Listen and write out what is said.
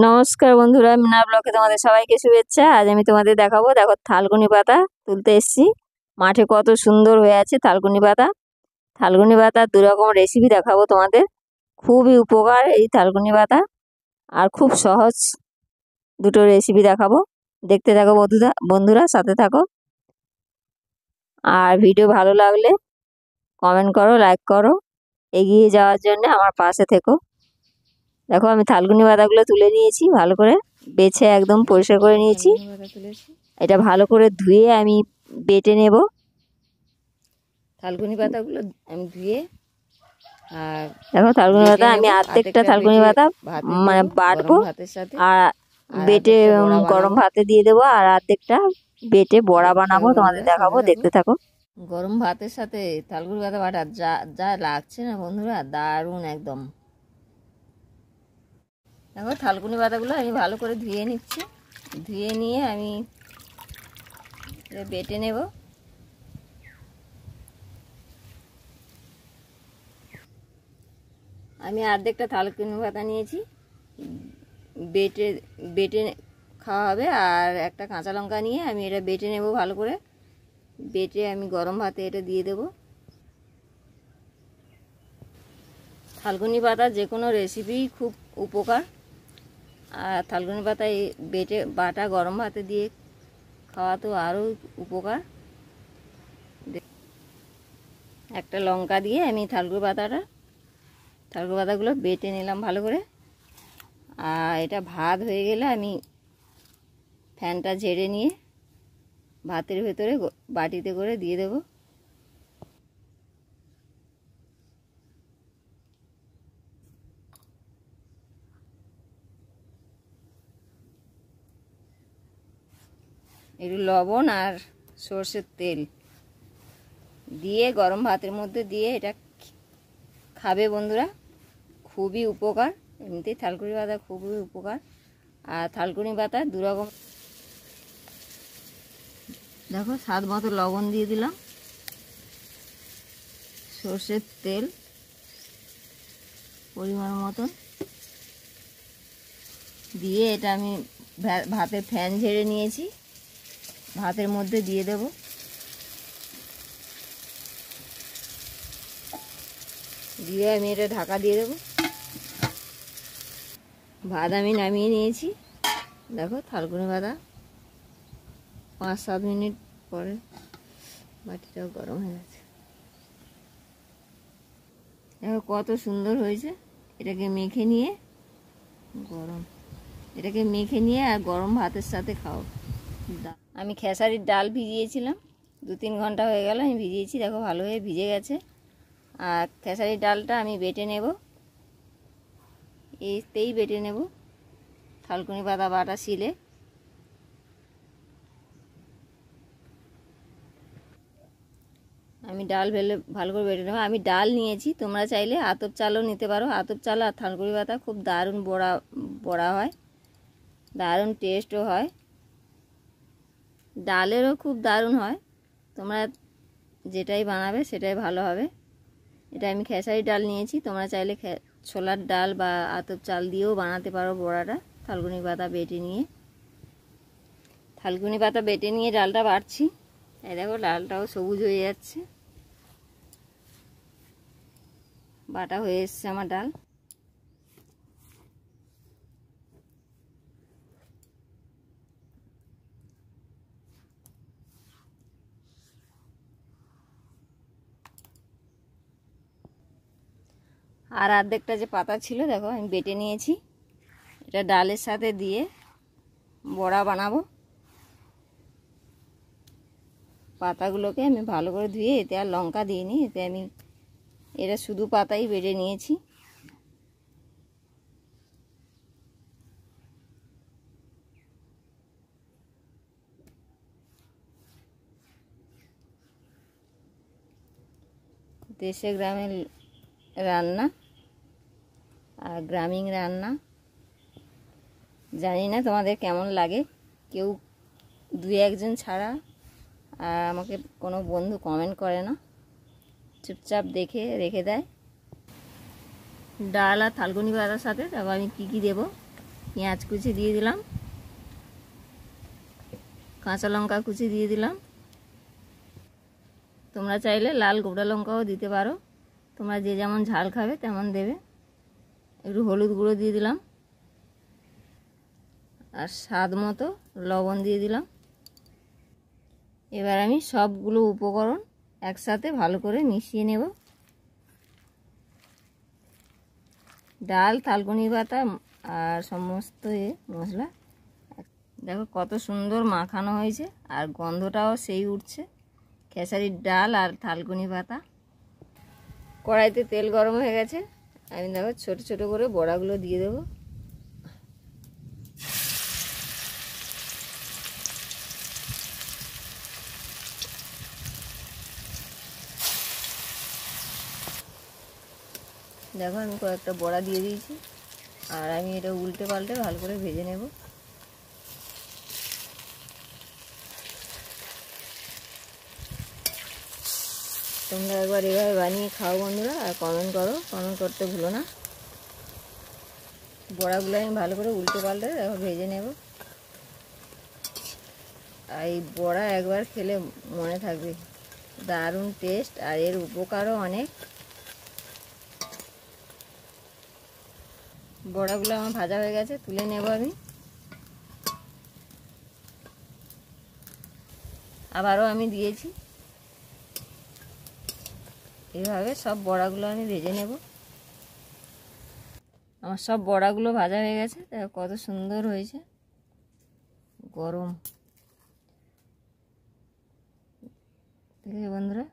নমস্কার বন্ধুরা, মিনা ব্লগে তোমাদের সবাইকে শুভেচ্ছা। আজ আমি তোমাদের দেখাবো, দেখো থালকুনি পাতা তুলতে এসেছি। মাঠে কত সুন্দর হয়ে আছে থালকুনি পাতা। থালকুনি পাতা দু রকম রেসিপি দেখাবো তোমাদের। খুবই উপকার এই থালকুনি পাতা, আর খুব সহজ দুটো রেসিপি দেখাবো। দেখতে থাকো বন্ধুরা, সাথে থাকো। আর ভিডিও ভালো লাগলে কমেন্ট করো, লাইক করো। এগিয়ে যাওয়ার জন্য আমার পাশে থেকো। দেখো আমি থালকুনি পাতাগুলো তুলে নিয়েছি, ভালো করে বেছে একদম পরিষ্কার করে নিয়েছি। এটা ভালো করে ধুয়ে আমি বেটে নেব। থালকুনি পাতাগুলো আমি ধুয়ে, আর দেখো থালকুনি পাতা আমি অর্ধেকটা থালকুনি পাতা মানে বাটবো, আর বেটে গরম ভাতে দিয়ে দেবো, আর অর্ধেকটা বেটে বড়া বানাবো, তোমাদের দেখাবো। দেখতে থাকো। গরম ভাতের সাথে থালকুনি পাতা বাটা যা যা লাগছে না বন্ধুরা, দারুণ একদম। দেখো থালকুনি পাতাগুলো আমি ভালো করে ধুয়ে নিচ্ছি। ধুয়ে নিয়ে আমি বেটে নেব। আমি অর্ধেকটা থালকুনি পাতা নিয়েছি, বেটে বেটে খাওয়া হবে। আর একটা কাঁচা লঙ্কা নিয়ে আমি এটা বেটে নেব ভালো করে। বেটে আমি গরম ভাতে এটা দিয়ে দেব। থালকুনি পাতা যে কোনো রেসিপি খুব উপকার। আর থালকুনি পাতা এই বেটে বাটা গরম ভাতে দিয়ে খাওয়া তো আরও উপকার। একটা লঙ্কা দিয়ে আমি থালকুনি পাতাগুলো বেটে নিলাম ভালো করে। আর এটা ভাত হয়ে গেলে আমি ফ্যানটা ঝেড়ে নিয়ে ভাতের ভেতরে বাটিতে করে দিয়ে দেব। একটু লবণ আর সর্ষের তেল দিয়ে গরম ভাতের মধ্যে দিয়ে এটা খাবে বন্ধুরা, খুবই উপকার। এমনিতেই থালকুনি পাতা খুবই উপকার। আর থালকুনি পাতা দু রকম। দেখো স্বাদ মতো লবণ দিয়ে দিলাম, সর্ষের তেল পরিমাণ মতন দিয়ে এটা আমি ভাতের ফ্যান ঝেড়ে নিয়েছি, ভাতের মধ্যে দিয়ে দেব। দিয়ে আমি এটা ঢাকা দিয়ে দেবো। ভাত আমি নামিয়ে নিয়েছি। দেখো থালকুনি পাতা 5-7 মিনিট পরে বাটিটাও গরম হয়ে গেছে। দেখো কত সুন্দর হয়েছে। এটাকে মেখে নিয়ে আর গরম ভাতের সাথে খাও। আমি খেসারির ডাল ভিজিয়েছিলাম, 2-3 ঘন্টা হয়ে গেল আমি ভিজিয়েছি। দেখো ভালো হয়ে ভিজে গেছে। আর খেসারির ডালটা আমি বেটে নেব, এইতেই বেটে নেব থালকুনি পাতা বাটা শিলে। আমি ডাল ভালো করে বেটে নেব। আমি ডাল নিয়েছি, তোমরা চাইলে আতপ চালও নিতে পারো। আতপ চাল আর থালকুনি পাতা খুব দারুণ বড়া হয়, দারুণ টেস্টও হয়, ডালেরও খুব দারুণ হয়। তোমরা যেটাই বানাবে সেটাই ভালো হবে। এটা আমি খেসারি ডাল নিয়েছি, তোমরা চাইলে ছোলার ডাল বা আতপ চাল দিয়েও বানাতে পারো বড়াটা। থালকুনি পাতা বেটে নিয়ে ডালটা বাটছি। এই দেখো ডালটাও সবুজ হয়ে যাচ্ছে, বাটা হয়ে এসছে আমার ডাল। আর অর্ধেকটা যে পাতা ছিল দেখো আমি বেটে নিয়েছি, এটা ডালের সাথে দিয়ে বড়া বানাবো। পাতাগুলোকে আমি ভালো করে ধুয়ে, এতে আর লঙ্কা দিইনি, এতে আমি এটা শুধু পাতাই বেটে নিয়েছি। দেশে গ্রামের রান্না আর গ্রামীণ রান্না, জানি না তোমাদের কেমন লাগে। কেউ 2-1 জন ছাড়া আর আমাকে কোনো বন্ধু কমেন্ট করে না, চুপচাপ দেখে রেখে দেয়। ডাল আর থালকুনি পাতার সাথে তারপর আমি কী কী দেবো পেঁয়াজ কুচি দিয়ে দিলাম, কাঁচা লঙ্কা কুচি দিয়ে দিলাম। তোমরা চাইলে লাল গোটা লঙ্কাও দিতে পারো, তোমরা যে যেমন ঝাল খাবে তেমন দেবে। একটু হলুদ গুঁড়ো দিয়ে দিলাম আর স্বাদ মতো লবণ দিয়ে দিলাম। এবার আমি সবগুলো উপকরণ একসাথে ভালো করে মিশিয়ে নেব। ডাল, থালকুনি পাতা আর সমস্ত মশলা দেখো কত সুন্দর মাখানো হয়েছে, আর গন্ধটাও সেই উঠছে, খেসারির ডাল আর থালকুনি পাতা। কড়াইতে তেল গরম হয়ে গেছে, আমি দেখো ছোট ছোট করে বড়াগুলো দিয়ে দেবো। দেখো আমি কয়েকটা বড়া দিয়ে দিয়েছি, আর আমি এটা উল্টে পাল্টে ভালো করে ভেজে নেব। তোমরা একবার এভাবে বানিয়ে খাও বন্ধুরা, আর কমেন্ট করো, কমেন্ট করতে ভুলো না। বড়াগুলো আমি ভালো করে উল্টে পাল্টে দেখো ভেজে নেব। আর এই বড়া একবার খেলে মনে থাকবে, দারুণ টেস্ট, আর এর উপকারও অনেক। বড়াগুলো আমার ভাজা হয়ে গেছে, তুলে নেব আমি। আবারও আমি দিয়েছি, এইভাবে সব বড়াগুলো আমি ভেজে নেব। আমার সব বড়াগুলো ভাজা হয়ে গেছে, দেখো কত সুন্দর হয়েছে, গরম। ঠিক আছে বন্ধুরা।